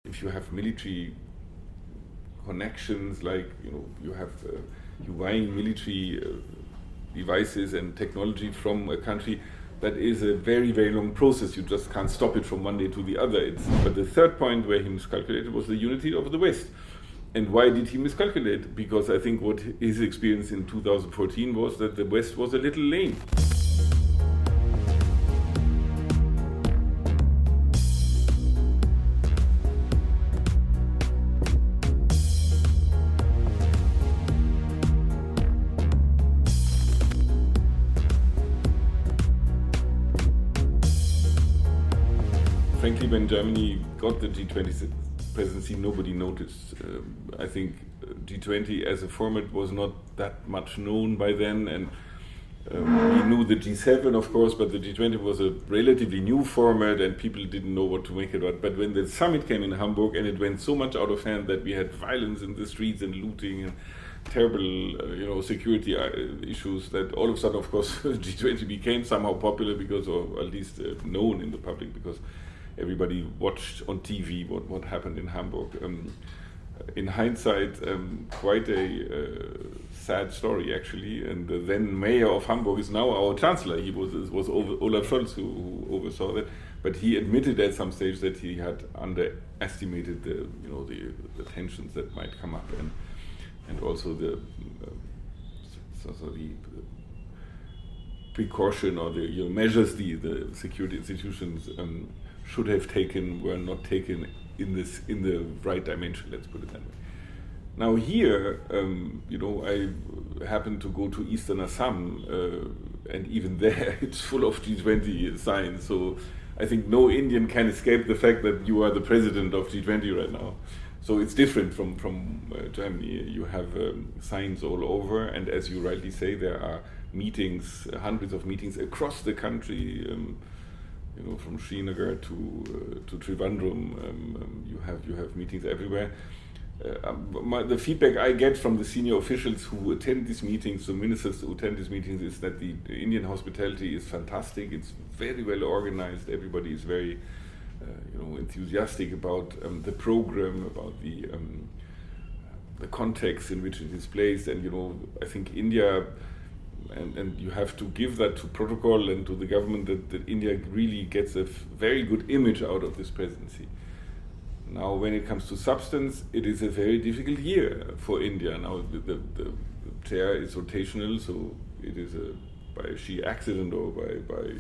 if you have military connections, like you buying military devices and technology from a country, that is a very, very long process. You just can't stop it from one day to the other. But the third point where he miscalculated was the unity of the West. And why did he miscalculate? Because I think what his experience in 2014 was that the West was a little lame. Frankly, when Germany got the G20 presidency, nobody noticed. I think G20 as a format was not that much known by then, and we knew the G7, of course, but the G20 was a relatively new format, and people didn't know what to make it of. But when the summit came in Hamburg, and it went so much out of hand that we had violence in the streets and looting and terrible, security issues, that all of a sudden, of course, G20 became somehow popular because, or at least known in the public, because everybody watched on TV what happened in Hamburg. In hindsight, quite a sad story, actually. And the then mayor of Hamburg is now our chancellor. He was Olaf Scholz who oversaw that. But he admitted at some stage that he had underestimated the tensions that might come up, and also the precaution or the measures the security institutions should have taken were not taken in the right dimension. Let's put it that way. Now here, I happened to go to Eastern Assam, and even there it's full of G20 signs. So I think no Indian can escape the fact that you are the president of G20 right now. So it's different from Germany. You have signs all over, and as you rightly say, there are meetings, hundreds of meetings across the country. From Srinagar to Trivandrum, you have meetings everywhere. The feedback I get from the senior officials who attend these meetings, the ministers who attend these meetings, is that the Indian hospitality is fantastic. It's very well organized. Everybody is very, enthusiastic about the program, about the context in which it is placed, and I think India. And you have to give that to protocol and to the government that India really gets a very good image out of this presidency. Now, when it comes to substance, it is a very difficult year for India. Now, the chair is rotational, so it is by sheer accident or by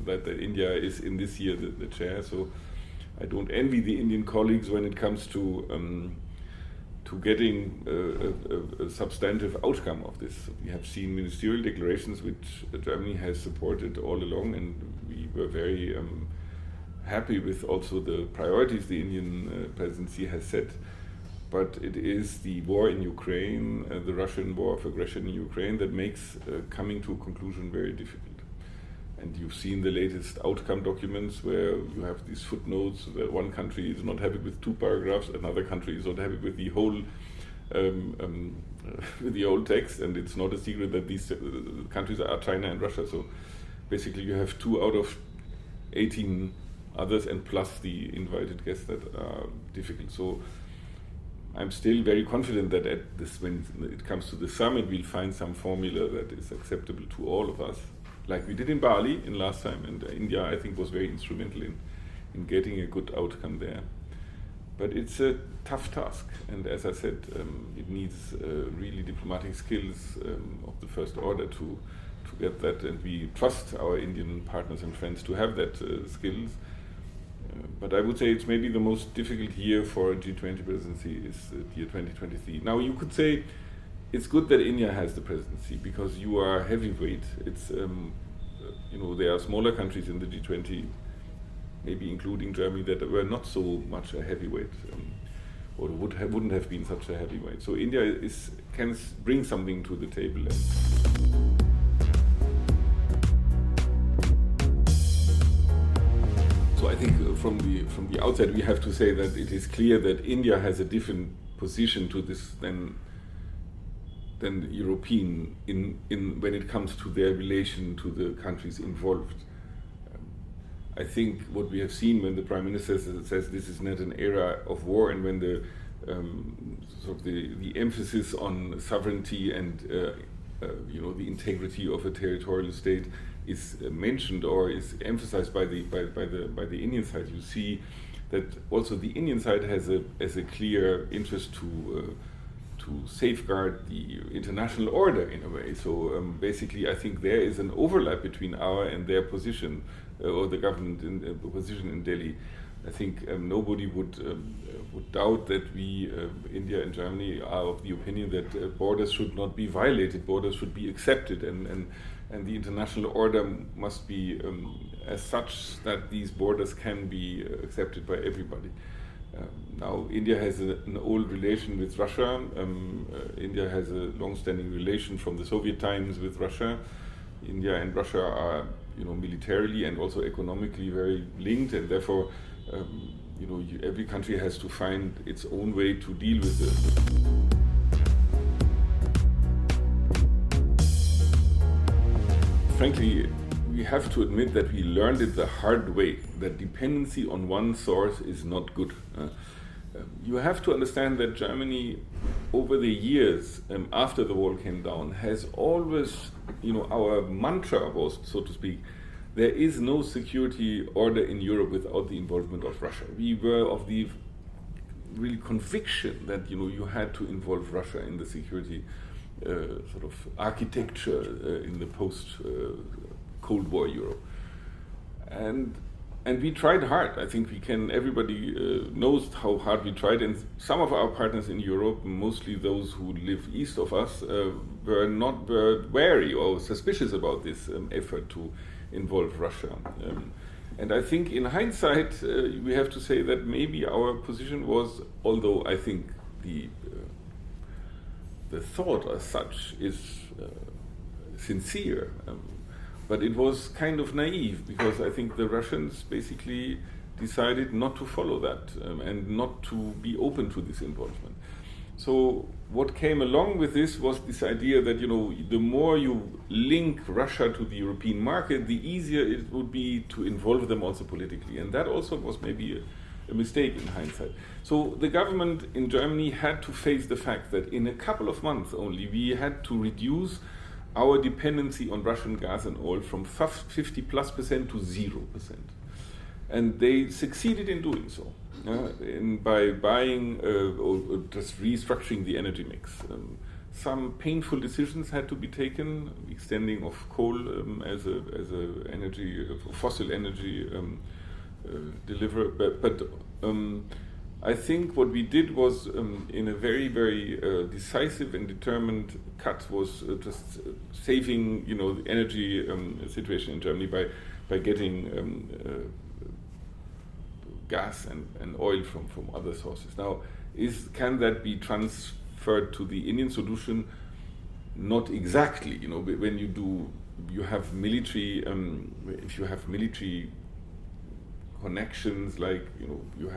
that India is in this year the chair. So I don't envy the Indian colleagues when it comes to getting a substantive outcome of this. We have seen ministerial declarations which Germany has supported all along, and we were very happy with also the priorities the Indian presidency has set. But it is the war in Ukraine, the Russian war of aggression in Ukraine, that makes coming to a conclusion very difficult. And you've seen the latest outcome documents where you have these footnotes that one country is not happy with 2 paragraphs, another country is not happy with the whole text, and it's not a secret that these countries are China and Russia. So basically you have 2 out of 18 others, and plus the invited guests that are difficult. So I'm still very confident that when it comes to the summit, we'll find some formula that is acceptable to all of us, like we did in Bali in last time, and India, I think, was very instrumental in getting a good outcome there. But it's a tough task, and as I said, it needs really diplomatic skills of the first order to get that, and we trust our Indian partners and friends to have that skills. But I would say it's maybe the most difficult year for a G20 presidency is the year 2023. Now you could say it's good that India has the presidency because you are heavyweight. It's there are smaller countries in the G20, maybe including Germany, that were not so much a heavyweight, or wouldn't have been such a heavyweight. So India can bring something to the table. So I think from the outset we have to say that it is clear that India has a different position to this than European in when it comes to their relation to the countries involved. I think what we have seen when the Prime Minister says this is not an era of war, and when the the emphasis on sovereignty and the integrity of a territorial state is mentioned or is emphasized by the Indian side, you see that also the Indian side has a clear interest to safeguard the international order in a way. So basically, I think there is an overlap between our and their position, or the government position in Delhi. I think nobody would doubt that we, India and Germany, are of the opinion that borders should not be violated, borders should be accepted, and the international order must be as such that these borders can be accepted by everybody. Now, India has an old relation with Russia. India has a long-standing relation from the Soviet times with Russia. India and Russia are, militarily and also economically very linked, and therefore, every country has to find its own way to deal with it. Frankly, we have to admit that we learned it the hard way, that dependency on one source is not good. You have to understand that Germany, over the years after the wall came down, has always, our mantra was, so to speak, there is no security order in Europe without the involvement of Russia. We were of the real conviction that, you had to involve Russia in the security architecture in the post-Cold War Europe. And we tried hard. I think everybody knows how hard we tried, and some of our partners in Europe, mostly those who live east of us, were wary or suspicious about this effort to involve Russia. And I think in hindsight, we have to say that maybe our position was, although I think the thought as such is sincere, but it was kind of naive, because I think the Russians basically decided not to follow that and not to be open to this involvement. So what came along with this was this idea that, the more you link Russia to the European market, the easier it would be to involve them also politically. And that also was maybe a mistake in hindsight. So the government in Germany had to face the fact that in a couple of months only, we had to reduce our dependency on Russian gas and oil from 50+% to 0%. And they succeeded in doing so, by buying or just restructuring the energy mix. Some painful decisions had to be taken, extending of coal as a energy, fossil energy deliverer. But I think what we did was, in a very, very decisive and determined cut, was just saving, the energy situation in Germany by getting gas and oil from other sources. Now, can that be transferred to the Indian solution? Not exactly. When you have military. If you have military connections, like you're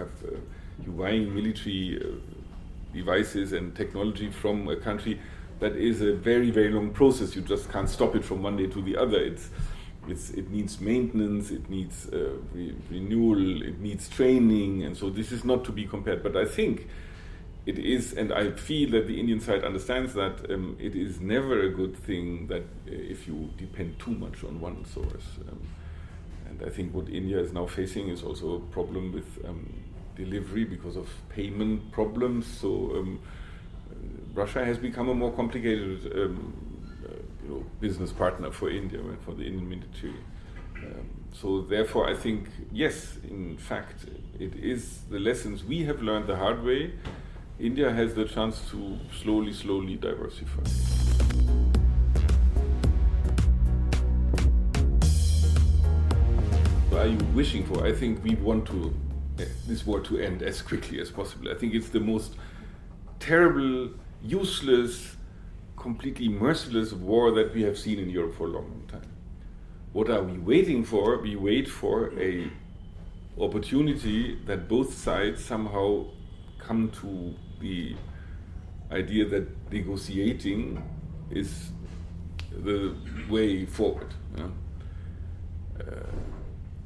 buying military devices and technology from a country, that is a very, very long process. You just can't stop it from one day to the other. It needs maintenance, it needs renewal, it needs training, and so this is not to be compared. But I think it is, and I feel that the Indian side understands that it is never a good thing that if you depend too much on one source. And I think what India is now facing is also a problem with delivery because of payment problems. So Russia has become a more complicated business partner for India, for the Indian military. So therefore, I think, yes, in fact, it is the lessons we have learned the hard way. India has the chance to slowly diversify. What are you wishing for? I think we want this war to end as quickly as possible. I think it's the most terrible, useless, completely merciless war that we have seen in Europe for a long time. What are we waiting for? We wait for a opportunity that both sides somehow come to the idea that negotiating is the way forward.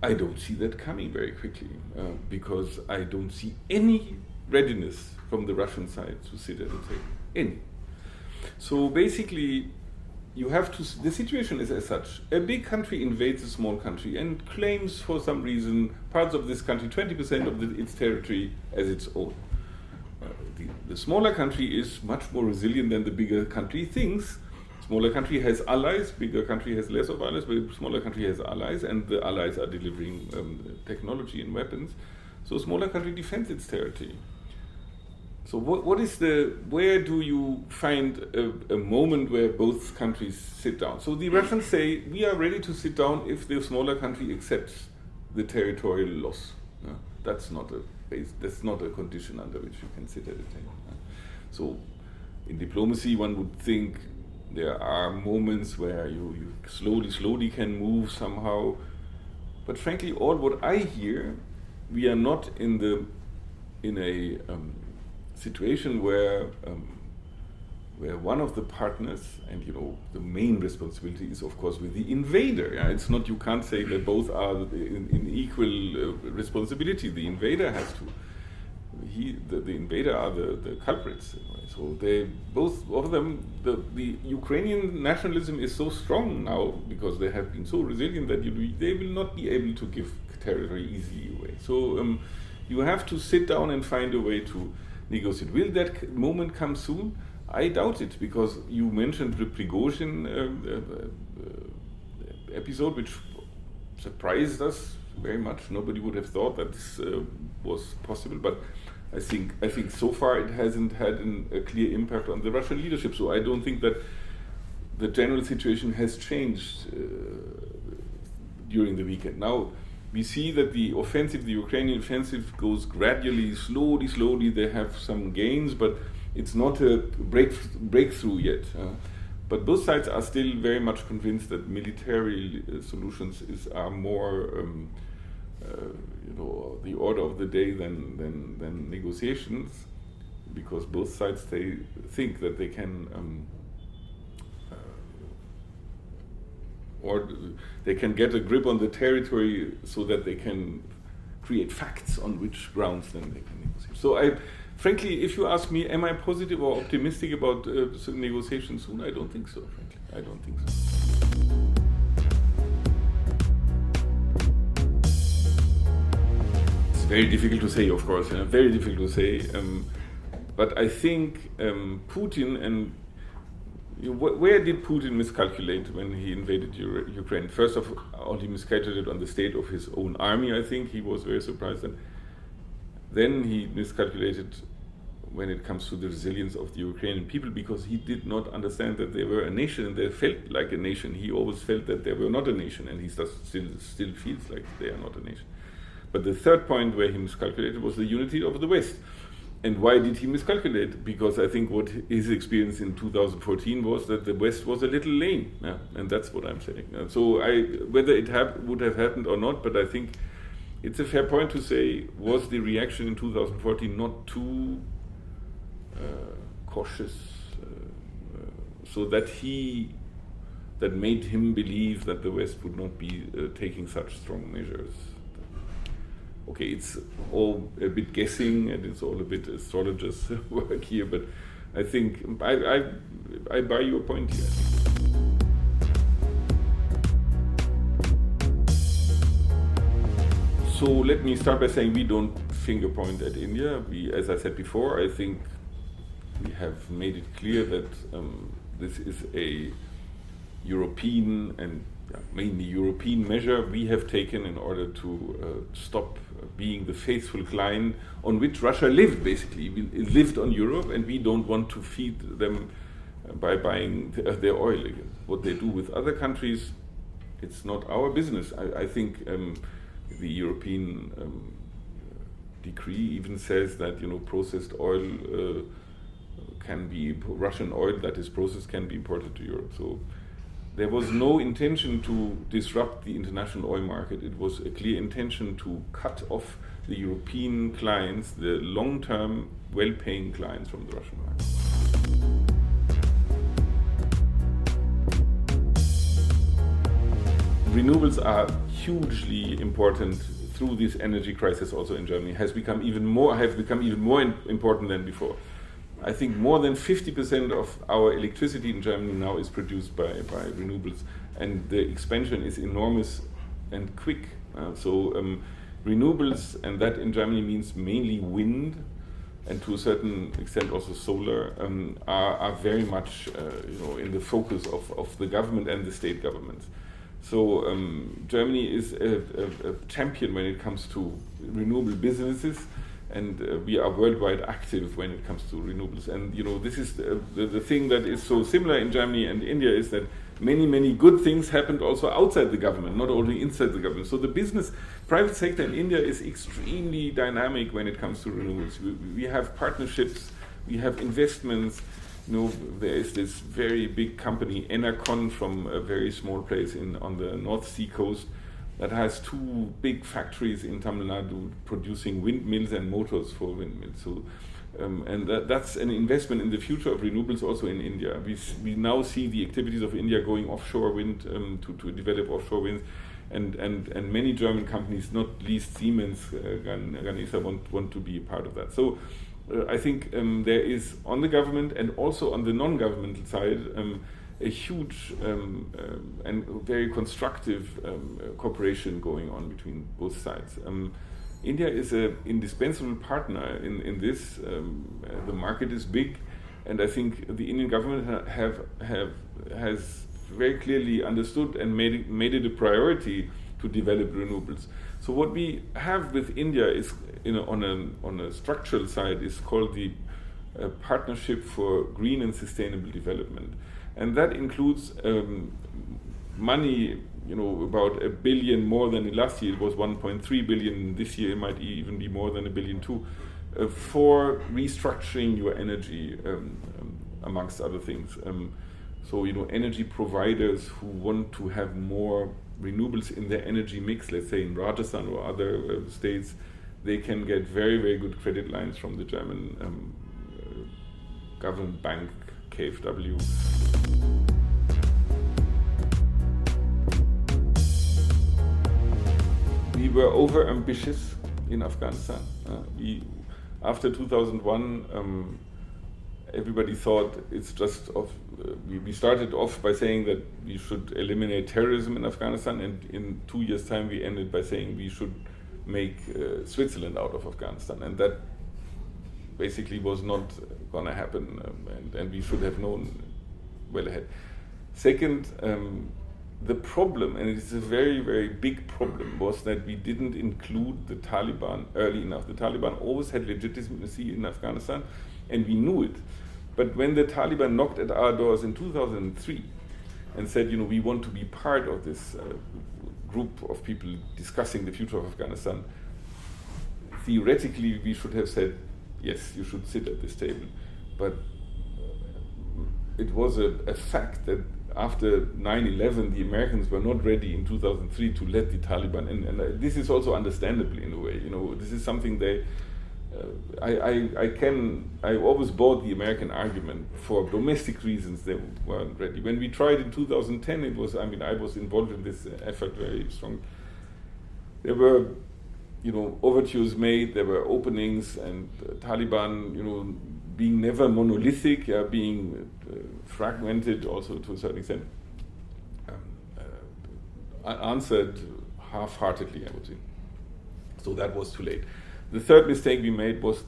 I don't see that coming very quickly because I don't see any readiness from the Russian side to sit at the table. Any. So basically, you have to. The situation is as such: a big country invades a small country and claims, for some reason, parts of this country, 20% of its territory, as its own. The smaller country is much more resilient than the bigger country thinks. Smaller country has allies, bigger country has less of allies, but smaller country has allies, and the allies are delivering technology and weapons. So smaller country defends its territory. So where do you find a moment where both countries sit down? So the Russians say, we are ready to sit down if the smaller country accepts the territorial loss. That's not a condition under which you can sit at a table. So in diplomacy, one would think there are moments where you slowly can move somehow. But frankly, all what I hear, we are not in a situation where one of the partners, and the main responsibility is of course with the invader. Yeah? It's not, you can't say that both are in equal responsibility. The invader has to. The invader are the culprits. Right? So they both of them. The Ukrainian nationalism is so strong now because they have been so resilient that they will not be able to give territory easily away. So you have to sit down and find a way to negotiate. Will that moment come soon? I doubt it, because you mentioned the Prigozhin episode, which surprised us very much. Nobody would have thought that this was possible, but I think so far it hasn't had a clear impact on the Russian leadership. So I don't think that the general situation has changed during the weekend. Now we see that the Ukrainian offensive goes gradually, slowly. They have some gains, but it's not a breakthrough yet. But both sides are still very much convinced that military solutions are more, the order of the day than negotiations, because both sides think that they can, or they can get a grip on the territory so that they can create facts on which grounds then they can negotiate. So frankly, if you ask me, am I positive or optimistic about negotiations soon? I don't think so, frankly. I don't think so. It's very difficult to say, of course, very difficult to say. But I think Putin and where did Putin miscalculate when he invaded Ukraine? First of all, he miscalculated on the state of his own army, I think. He was very surprised. And then he miscalculated when it comes to the resilience of the Ukrainian people, because he did not understand that they were a nation and they felt like a nation. He always felt that they were not a nation, and he still feels like they are not a nation. But the third point where he miscalculated was the unity of the West. And why did he miscalculate? Because I think what his experience in 2014 was that the West was a little lame, and that's what I'm saying. So whether it would have happened or not, but I think it's a fair point to say, was the reaction in 2014 not too cautious, so that made him believe that the West would not be taking such strong measures? Okay, it's all a bit guessing and it's all a bit astrologers' work here, but I think I buy your point here. So let me start by saying we don't finger point at India. As I said before, I think we have made it clear that this is a European and mainly European measure we have taken in order to stop being the faithful client on which Russia lived, basically. It lived on Europe, and we don't want to feed them by buying their oil again. What they do with other countries, it's not our business. I think the European decree even says that processed oil Russian oil that is processed can be imported to Europe. So there was no intention to disrupt the international oil market. It was a clear intention to cut off the European clients, the long-term, well-paying clients from the Russian market. renewables are hugely important through this energy crisis also in Germany, have become even more important than before. I think more than 50% of our electricity in Germany now is produced by renewables, and the expansion is enormous and quick. Renewables, and that in Germany means mainly wind, and to a certain extent also solar, are very much in the focus of the government and the state governments. So Germany is a champion when it comes to renewable businesses, and we are worldwide active when it comes to renewables. And this is the thing that is so similar in Germany and India, is that many good things happened also outside the government, not only inside the government. So the private sector in India is extremely dynamic when it comes to renewables. We have partnerships, we have investments. There is this very big company, Enercon, from a very small place on the North Sea coast, that has 2 big factories in Tamil Nadu producing windmills and motors for windmills. So, and that's an investment in the future of renewables also in India. We now see the activities of India going offshore wind, to develop offshore wind, and many German companies, not least Siemens, Gamesa, want to be a part of that. So I think there is, on the government and also on the non-governmental side, a huge and very constructive cooperation going on between both sides. India is an indispensable partner in this. The market is big, and I think the Indian government has very clearly understood and made it a priority to develop renewables. So what we have with India is, on a structural side, is called the Partnership for Green and Sustainable Development, and that includes money. About $1 billion more than last year. It was 1.3 billion this year. It might even be more than $1 billion too, for restructuring your energy, amongst other things. So energy providers who want to have more renewables in their energy mix, let's say in Rajasthan or other states, they can get very, very good credit lines from the German government bank, KfW. We were over-ambitious in Afghanistan. After 2001, everybody thought it's just we started off by saying that we should eliminate terrorism in Afghanistan, and in 2 years' time we ended by saying we should make Switzerland out of Afghanistan, and that basically was not going to happen, and we should have known well ahead. Second, the problem, and it's a very, very big problem, was that we didn't include the Taliban early enough. The Taliban always had legitimacy in Afghanistan, and we knew it. But when the Taliban knocked at our doors in 2003 and said, we want to be part of this group of people discussing the future of Afghanistan, theoretically we should have said, yes, you should sit at this table. But it was a fact that after 9/11, the Americans were not ready in 2003 to let the Taliban in, and this is also understandable in a way. This is something I always bought the American argument. For domestic reasons, they weren't ready. When we tried in 2010, I was involved in this effort very strong. There were, overtures made, there were openings, and Taliban, being never monolithic, being fragmented also to a certain extent, answered half-heartedly, I would say. So that was too late. The third mistake we made was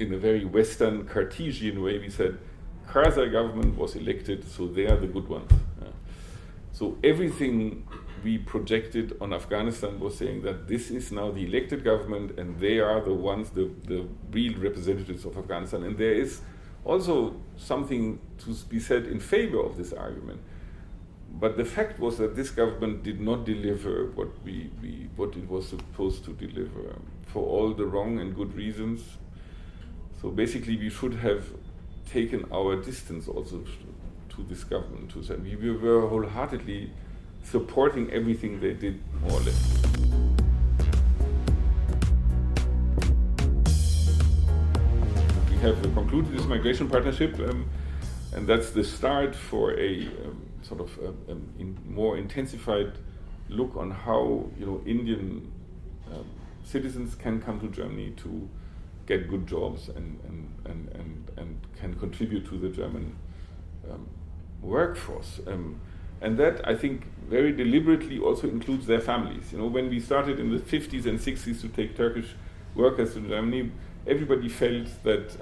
in a very Western Cartesian way, we said, Karzai government was elected, so they are the good ones. So everything we projected on Afghanistan was saying that this is now the elected government, and they are the ones, the real representatives of Afghanistan. And there is also something to be said in favor of this argument. But the fact was that this government did not deliver what it was supposed to deliver, for all the wrong and good reasons. So basically we should have taken our distance also to this government. We were wholeheartedly supporting everything they did, more or less. We have concluded this migration partnership, and that's the start for a more intensified look on how Indian citizens can come to Germany to get good jobs and can contribute to the German workforce. And that, I think, very deliberately also includes their families. When we started in the 50s and 60s to take Turkish workers to Germany, everybody felt that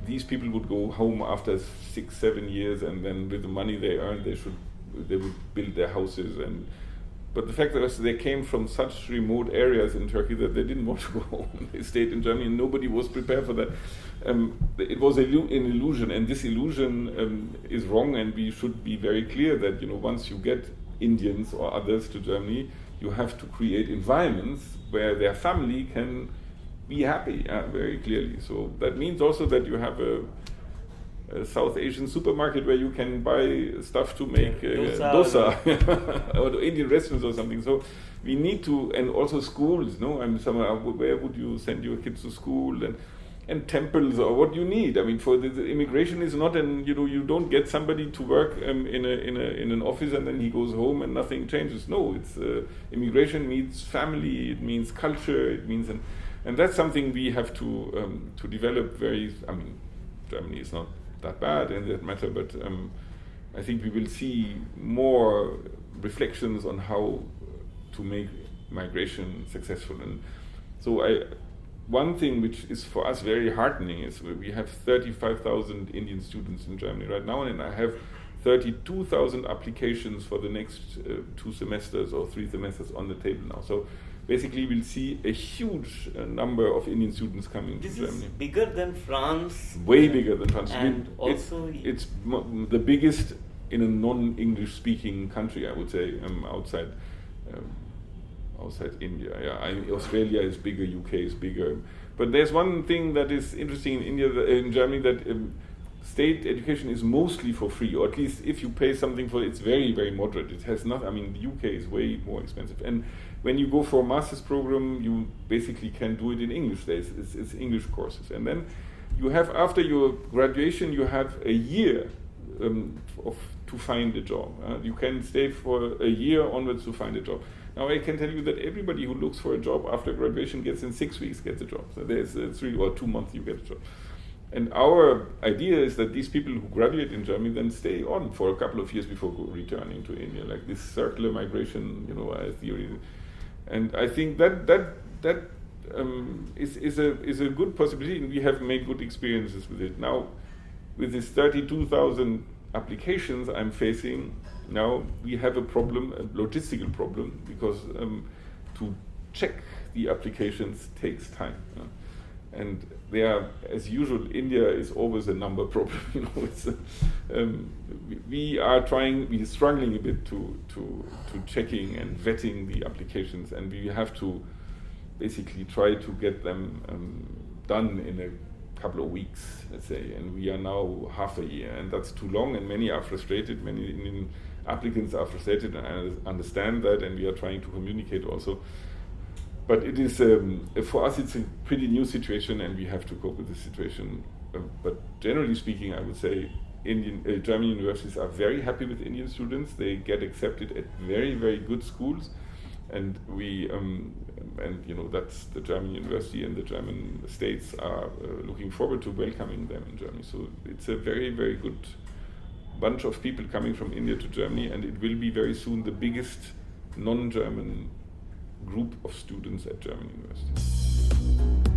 these people would go home after 6-7 years, and then with the money they earned, they would build their houses. But the fact was they came from such remote areas in Turkey that they didn't want to go home. They stayed in Germany, and nobody was prepared for that. It was an illusion, and this illusion is wrong, and we should be very clear that once you get Indians or others to Germany, you have to create environments where their family can be happy, very clearly. So that means also that you have a South Asian supermarket where you can buy stuff to make dosa or Indian restaurants or something. So we need to, and also schools, where would you send your kids to school, and temples, or what you need. I mean, for the immigration is not you don't get somebody to work in an office and then he goes home and nothing changes. No, it's immigration means family, it means culture, it means and that's something we have to develop Germany is not that bad in that matter, but I think we will see more reflections on how to make migration successful. And so one thing which is for us very heartening is we have 35,000 Indian students in Germany right now, and I have 32,000 applications for the next 2 semesters or 3 semesters on the table now. So basically we'll see a huge number of Indian students coming to Germany. This is bigger than France. Way bigger than France. And also it's the biggest in a non-English speaking country, I would say, outside India. Yeah, Australia is bigger, UK is bigger. But there's one thing that is interesting in Germany, that state education is mostly for free, or at least if you pay something for it, it's very, very moderate. It has not. I mean, the UK is way more expensive. And when you go for a master's program, you basically can do it in English. It's English courses. And then you have, after your graduation, you have a year to find a job. You can stay for a year onwards to find a job. Now I can tell you that everybody who looks for a job after graduation gets in 6 weeks gets a job. So there's 3 or 2 months you get a job. And our idea is that these people who graduate in Germany then stay on for a couple of years before returning to India, like this circular migration, theory. And I think that is a good possibility, and we have made good experiences with it. Now, with this 32,000 applications I'm facing, now we have a problem, a logistical problem, because to check the applications takes time. And as usual, India is always a number problem. We are struggling a bit to checking and vetting the applications, and we have to basically try to get them done in a couple of weeks, let's say. And we are now half a year, and that's too long. And many are frustrated. Many Indian applicants are frustrated, and I understand that, and we are trying to communicate also. But it is, for us, it's a pretty new situation, and we have to cope with this situation. But generally speaking, I would say German universities are very happy with Indian students. They get accepted at very, very good schools, and that's the German university, and the German states are looking forward to welcoming them in Germany. So it's a very, very good bunch of people coming from India to Germany, and it will be very soon the biggest non-German group of students at German universities.